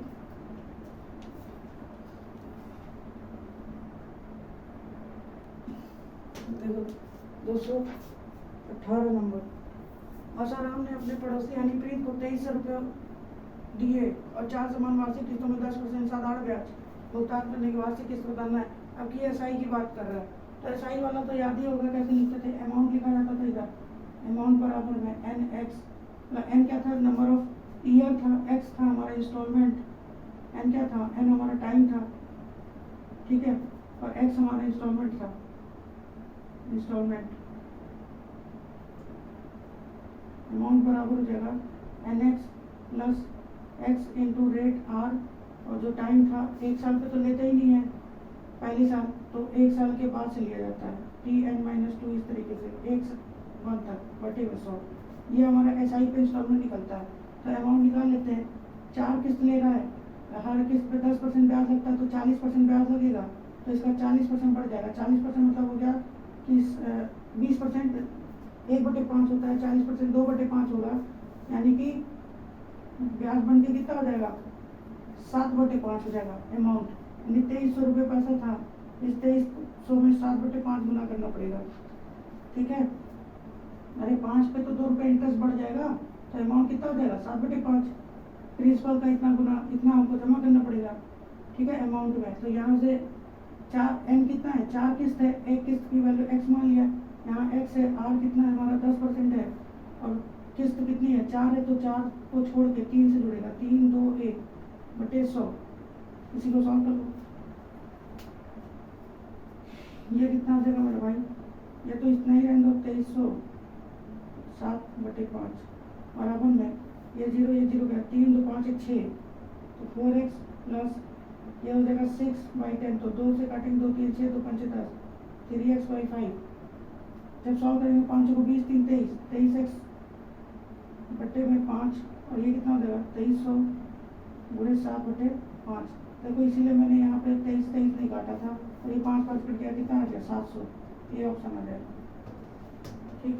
देखो 218 नंबर, आसाराम ने अपने पड़ोसी यानी प्रीत को 2300 रुपये दिए और 4 समान वार्षिक किस्तों में 10% साधारण ब्याज भुगतान करने की वार्षिक किस्त बताना है। अब की एसआई की बात कर रहा है, तो एसआई वाला तो याद ही होगा कैसे लिखते थे, अमाउंट लिखा जाता था इधर, अमाउंट बराबर में एन एक्स, एन क्या था? नंबर ऑफ ईयर था, एक्स था हमारा इंस्टॉलमेंट, एन क्या था? एन हमारा टाइम था, ठीक है, और एक्स हमारा इंस्टॉलमेंट था, इंस्टॉलमेंट। अमाउंट बराबर हो जाएगा N X plus X into rate R, और जो टाइम था 1 साल पे तो लेते ही नहीं है पहली साल, तो 1 साल के बाद से लिया जाता है Tn-2, इस तरीके से 1 तक बटे 100, ये हमारा एसआई पे इंस्टॉलमेंट निकलता है। तो अमाउंट निकाल लेते हैं, 4 किस्त ले रहा है, हर किस्त पे 10% ब्याज लगता है, तो 40% ब्याज लगेगा, तो इसका 40% बढ़ जाएगा। 40% मतलब हो गया कि 20% 1/5 होता है, 40% 2/5 होगा, यानी कि ब्याज बन के कितना हो जाएगा? 7/5 हो जाएगा अमाउंट, यानी 2300 रुपये पैसा था, इस 2300 में 7/5 गुना करना पड़ेगा, ठीक है। अरे 5 पे तो 2 रुपये इंटरेस्ट बढ़ जाएगा, तो अमाउंट कितना हो जाएगा? 7/5, प्रिंसिपल का इतना गुना, इतना हमको जमा करना पड़ेगा, ठीक है, अमाउंट में। तो यहाँ से 4 एन कितना है? 4 किस्त है, एक किस्त की वैल्यू एक्स मान लिया, यहाँ एक्स है, आर कितना है हमारा? 10% है, और किस्त कितनी है? 4 है, तो 4 को छोड़ के 3 से जुड़ेगा, 3 2 1 बटे 100, इसी को सॉल्व कर लो। ये कितना आ जाएगा मेरे भाई? ये तो इतना ही रहेगा, 2300 7/5, बराबर में ये जीरो गया, 3 2 5 1 6, तो 4x प्लस ये हो जाएगा 6/10, तो 2 से काटेंगे 2 3 6 2 5 10, 3x/5। जब सॉल्व करेंगे 5 को 20 3 23, 23x बटे में 5, और ये कितना हो जाएगा 2300 गुणे 7/5। देखो इसीलिए मैंने यहाँ पे 23 नहीं काटा था, और ये 5 5 कट गया, कितना आ गया 700। ये ऑप्शन आ जाएगा। ठीक,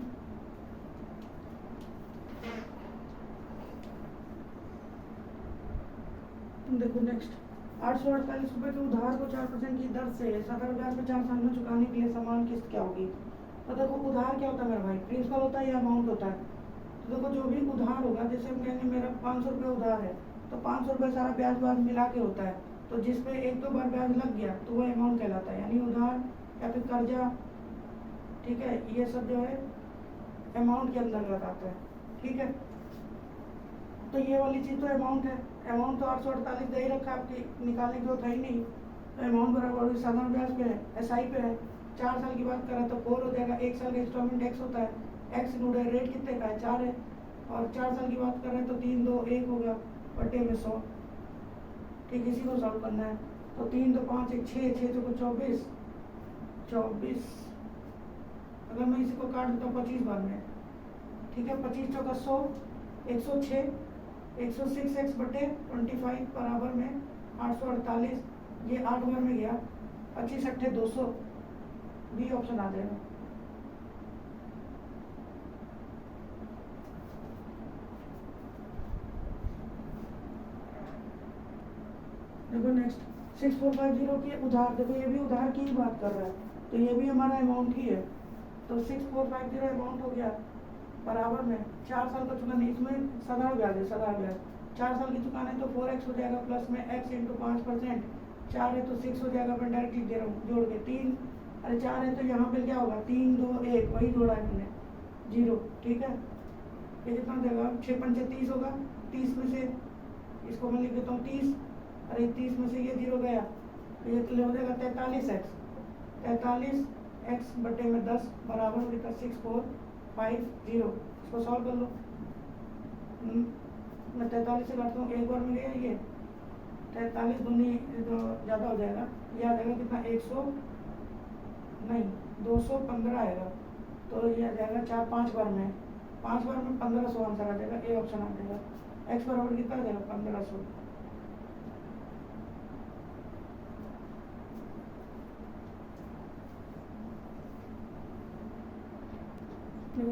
देखो नेक्स्ट, 848 रुपये के उधार को 4% की दर से साधारण ब्याज में 4 साल में चुकाने के लिए समान किस्त क्या होगी। तो देखो उधार क्या होता है मेरा भाई, प्रिंसिपल होता है या अमाउंट होता है। तो देखो जो भी उधार होगा, जैसे हम कहेंगे मेरा 500 रुपये उधार है, तो 500 रुपये सारा ब्याज मिला के होता है, तो जिसपे 1-2 बार ब्याज लग गया तो वो अमाउंट कहलाता है, यानी उधार या फिर कर्जा। ठीक है, ये सब जो है अमाउंट के अंदर लगाता है। ठीक है, तो ये वाली चीज़ तो अमाउंट है। अमाउंट तो 848 दे ही रखा है, आपकी निकालने की तो था ही नहीं। तो अमाउंट बराबर साधारण ब्याज पे है, SI पे है। 4 साल की बात करें तो 4 हो जाएगा, 1 साल का इंस्टॉलमेंट x होता है, x गुणे रेट कितने का है 4 है, और 4 साल की बात करें तो 3 2 1 होगा बटे में 100। ठीक, इसी को सॉल्व करना है। तो 3 2 5 1 6 6 चौको 24, अगर मैं इसी को काट देता हूँ 25 बार में। ठीक है, 25 चौका 100, 106, 106x बटे 25 बराबर में 848। ये 8 बार में गया, 25 अट्ठे 200, बी ऑप्शन आ जाएगा। देखो नेक्स्ट, 6450 की उधार, देखो ये भी उधार की ही बात कर रहा है, तो ये भी हमारा अमाउंट ही है। तो 6450 अमाउंट हो गया बराबर में 4 साल का चुकाना, इसमें साधारण ब्याज है, साधारण ब्याज 4 साल की चुकाना है तो 4x हो जाएगा, प्लस में x इंटू 5%, 4 है तो 6 हो जाएगा, मैं डायरेक्टली दे रहा हूँ जोड़ के। 3 अरे 4 है तो यहाँ पे क्या होगा 3 2 1, वही जोड़ा है मैंने 0। ठीक है, ये कितना देगा 6 पंचे 30 होगा, 30 में से इसको मैं लिख देता हूँ 30, अरे 30 में से ये 0 गया, तो ये हो जाएगा 43x, 43x बटे में 10 बराबर हो गया 6450। इसको सॉल्व कर लो। मैं 43 से काटता हूँ, एक बार में गया ये 43 दूनी तो ज़्यादा हो जाएगा, ये आ जाएगा कितना 215 आएगा, तो ये आ जाएगा 4-5 बार में, 5 बार में 1500 आंसर आ जाएगा, ए ऑप्शन आ जाएगा। x बराबर कितना आ जाएगा 1500।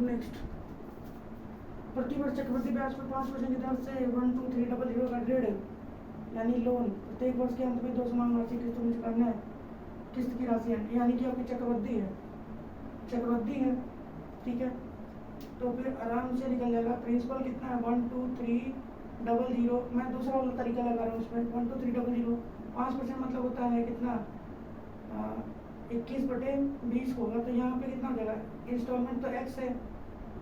नेक्स्ट, प्रतिवर्ष चक्रवृद्धि ब्याज पर 5% की दर से 12300 का ऋण यानी लोन प्रत्येक वर्ष के अंत में 2 समान वार्षिक किस्तों में चुकाना है। किस्त की राशि है, यानी कि आपकी चक्रवृद्धि है। ठीक है, तो फिर आराम से निकल जाएगा। प्रिंसिपल कितना है 12300, मैं दूसरा वाला तरीका लगा रहा हूँ उसमें 12300, 5% मतलब होता है कितना 21/20 होगा, तो यहाँ पे कितना हो जाएगा, इंस्टॉलमेंट तो x है,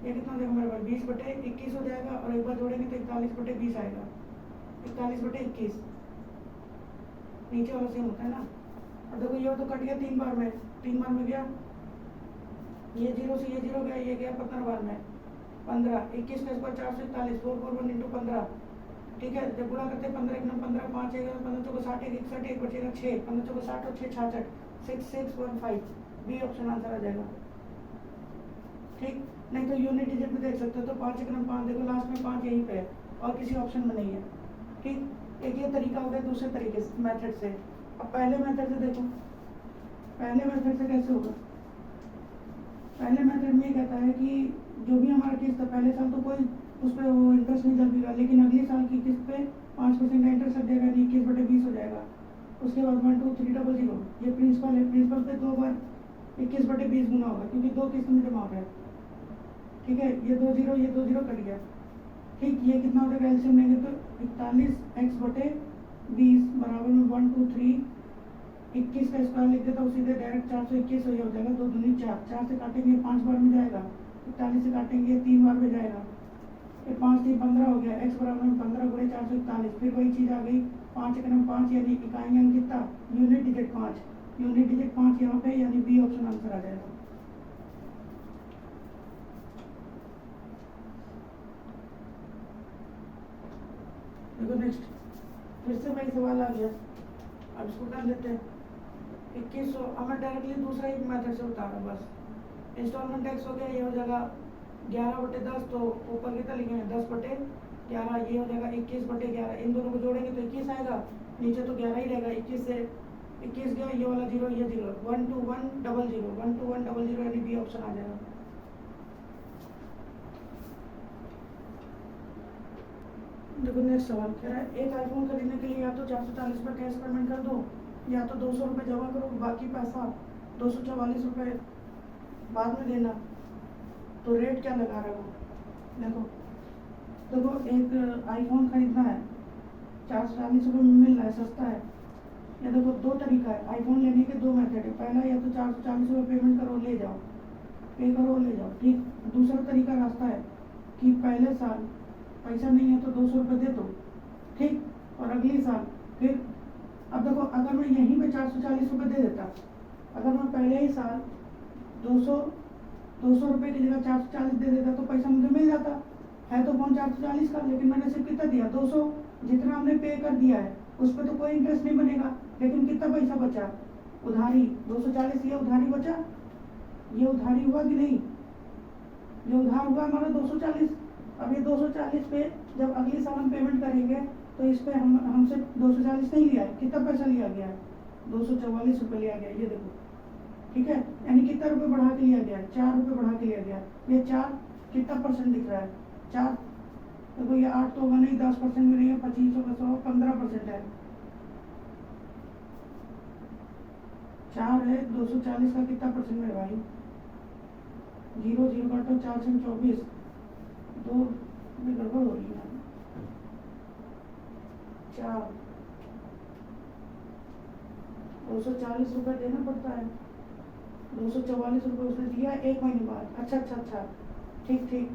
ये कितना हो जाएगा मेरे पास 20/21 हो जाएगा, और एक बार जोड़ेंगे तो 41/20 आएगा, 41/21 नीचे वाला सेम होता है ना। और देखो ये तो कट गया 3 बार में गया, ये 0 से ये 0 गया, ये गया 15 बार में 15, 21 का स्क्वायर 441, 441 इंटू 15। ठीक है, जब गुणा करते हैं 15 1 15 5 1 15 चौको 60 1 61 1 बचेगा 6, 15 चौको 60 और 6 66, 6615, बी ऑप्शन आंसर आ जाएगा। ठीक, नहीं तो यूनिट डिजिट में देख सकते हो, तो 5 1 5, देखो लास्ट में 5 यहीं पे है और किसी ऑप्शन में नहीं है। ठीक, एक ये तरीका हो गया दूसरे तरीके से मेथड से। अब पहले मेथड से देखो, पहले मेथड से कैसे होगा। पहले मेथड में ये कहता है कि जो भी हमारा किस्त है पहले साल तो कोई उस पर वो इंटरेस्ट नहीं लगेगा, लेकिन अगले साल की किस्त पे 5% का इंटरेस्ट लग जाएगा, 21/20 हो जाएगा। उसके बाद 12300, ये प्रिंसिपल है, प्रिंसिपल पे 2 बार 21/20 गुना होगा, क्योंकि 2 किस्त में जमा हो रहा है। ठीक है, ये 2 0 कट गया। ठीक, ये कितना हो जाएगा एलसीएम लेंगे तो 41x/20 बराबर में 123, 21 का स्क्वायर लिख देता हूँ सीधे डायरेक्ट 421 हो जाएगा, 2 दूनी 4, 4 से काटेंगे 5 बार में जाएगा, 41 से काटेंगे 3 बार में जाएगा, ये 5 3 15 हो गया, x बराबर में 15 गुणे 441। फिर वही चीज़ आ गई 5 1 5, यानी इकाई अंक कितना यूनिट डिजिट 5 यहाँ पे, यानी बी ऑप्शन आंसर आ जाएगा। देखो नेक्स्ट, फिर से वही सवाल आ गया। अब इसको कर लेते हैं 2100। अब मैं डायरेक्टली दूसरा ही मेथड से बता रहा हूँ बस। इंस्टॉलमेंट टैक्स हो गया, ये हो जाएगा 11/10, तो ऊपर कितना लिखेंगे 10/11, ये हो जाएगा 21/11। इन दोनों को जोड़ेंगे तो 21 आएगा, नीचे तो 11 ही रहेगा। 21 से 21 गया, ये वाला 0, ये 0, 12100, 12100 यानी बी ऑप्शन आ जाएगा। देखो नेक्स्ट सवाल कह रहा है, एक आईफोन खरीदने के लिए या तो 440 रुपये कैश पेमेंट कर दो, या तो 200 रुपये जमा करो, बाकी पैसा 244 रुपये बाद में देना। तो रेट क्या लगा रहा है वो? देखो देखो, एक आईफोन खरीदना है, 440 रुपये में मिल रहा है, सस्ता है। या देखो दो तरीका है, आईफोन लेने के दो मेथड है। पहला, या तो 440 रुपये पेमेंट करो, ले जाओ, पे करो ले जाओ, ठीक। दूसरा तरीका रास्ता है कि पहले साल पैसा नहीं है तो 200 रुपये दे दो, ठीक, और अगले साल फिर। अब देखो, अगर मैं यहीं पे 440 रुपये दे देता, अगर मैं पहले ही साल 200 रुपये की जगह 440 दे देता तो पैसा मुझे मिल जाता है। तो फोन 440 का, लेकिन मैंने सिर्फ कितना दिया 200। जितना हमने पे कर दिया है उस पर तो कोई इंटरेस्ट नहीं बनेगा, लेकिन कितना पैसा बचा? उधारी 240, ये उधारी बचा, ये उधारी हुआ कि नहीं? ये उधार हुआ हमारा 240। अब ये 240 पे जब अगले साल हम पेमेंट करेंगे तो इस पे हमसे 240 नहीं लिया है, कितना पैसा लिया गया है? 244 रुपये लिया गया है, ये देखो, ठीक है। यानी कितना रुपये बढ़ा के लिया गया है? 4 रुपये बढ़ा के लिया गया है। ये 4 कितना परसेंट दिख रहा है? 4, देखो ये 8 तो होगा नहीं, 10% में नहीं है, 25 होगा, 100, 15% है। 4 है, 240 का कितना परसेंट है भाई? 0 0 काटो, 4 से 24, 2 में गड़बड़ हो रही है। 4, 240 रुपये देना पड़ता है। 244 रुपये उसने दिया 1 महीने बाद। अच्छा, ठीक,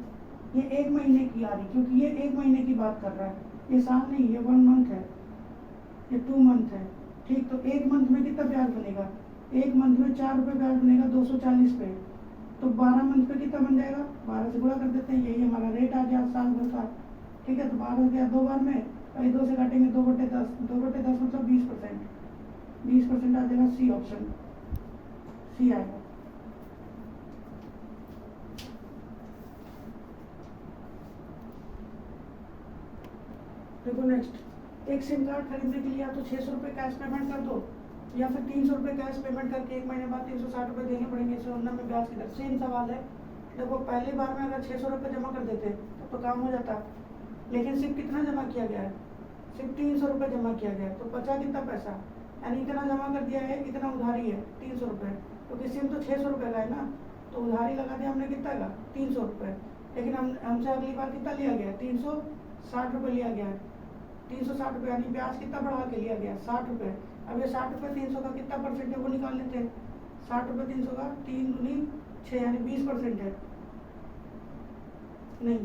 ये 1 महीने की आ रही, क्योंकि ये 1 महीने की बात कर रहा है, ये साल नहीं, ये 1 मंथ है, ये 2 मंथ है, ठीक। तो 1 मंथ में कितना ब्याज बनेगा? 1 मंथ में 4 रुपये ब्याज बनेगा 240 पे। तो 12 मंथ पे कितना बन जाएगा? 12 से गुणा कर देते हैं, यही हमारा रेट आ गया साल भर का, ठीक है। तो 12 गया 2 बार में, पहले 2 से काटेंगे 2/10, 2/10 मतलब 20%, 20% आ जाएगा। सी ऑप्शन, सी आएगा। देखो नेक्स्ट, एक सिम कार्ड खरीदने के लिए या तो 600 रुपये कैश पेमेंट कर दो, या फिर 300 रुपये कैश पेमेंट करके 1 महीने बाद 360 रुपये देने पड़ेंगे 119 में ब्याज की दर। सेम सवाल है। देखो पहली बार में अगर 600 रुपये जमा कर देते तो काम हो जाता, लेकिन सिर्फ कितना जमा किया गया है? सिर्फ 300 रुपये जमा किया गया है। तो बचा कितना पैसा? यानी इतना जमा कर दिया है, इतना उधारी है 300 रुपये, क्योंकि सिम तो 600 रुपये का है ना, तो उधारी लगा दिया हमने कितना का? 300 रुपये। लेकिन हमसे अगली बार कितना लिया गया? 360 रुपये लिया गया है, 360 रुपये, यानी ब्याज कितना बढ़ा के लिया गया? 60 रुपये। अब ये 60 रुपये 300 का कितना परसेंट है वो निकाल लेते हैं। 60 रुपये 300 का 3 दूनी 6, यानी 20% है, नहीं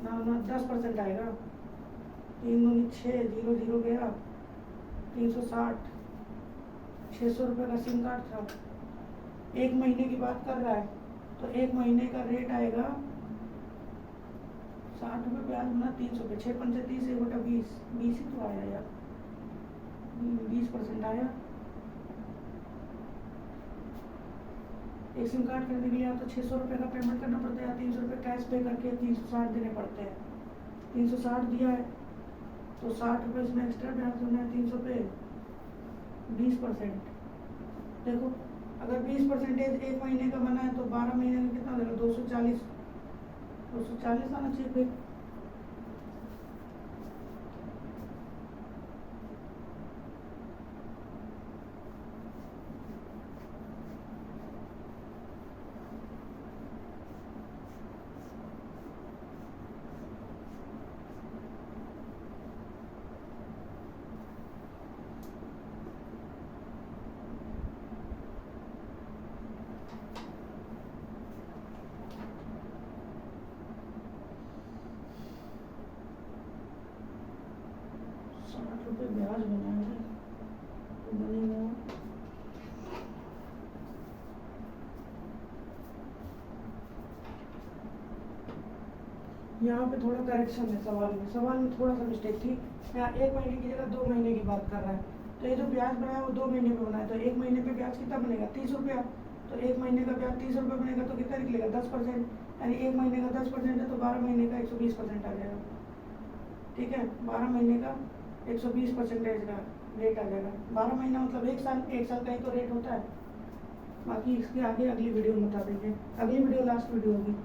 ना 10% आएगा। 3 दूनी 6, 0 0 गया, 360, 600 रुपये का सिम कार्ड था, 1 महीने की बात कर रहा है, तो 1 महीने का रेट आएगा 60 रुपये ब्याज बना 300 रुपये, 6 पंचे 30, 1/20, 20 ही तो आया यार, 20% आया। एक सिम कार्ड खरीदने के लिए तो 600 रुपये का पेमेंट करना पड़ता है, या 300 रुपये कैश पे करके 360 देने पड़ते हैं। 360 दिया है तो 60 रुपये इसमें एक्स्ट्रा ब्याज देना है 300 पे, 20%। देखो अगर 20% 1 महीने का बना है तो 12 महीने का कितना देगा? 240 आना चाहिए फिर। ब्याज बना है तो बनेगा, यहाँ पे थोड़ा करेक्शन है सवाल में थोड़ा सा मिस्टेक थी। यहाँ 1 महीने की जगह 2 महीने की बात कर रहा है। तो ये जो ब्याज बनाया वो 2 महीने पे बनाया, तो 1 महीने पे ब्याज कितना बनेगा 30 रुपया। तो 1 महीने का ब्याज 30 रुपये बनेगा तो कितना निकलेगा 10%, यानी 1 महीने का 10% है तो 12 महीने का 120% आ जाएगा। ठीक है, 12 महीने का 120% का रेट आ जाएगा। 12 महीना मतलब 1 साल, 1 साल का ही तो रेट होता है। बाकी इसके आगे अगली वीडियो में बता देंगे, अगली वीडियो लास्ट वीडियो होगी।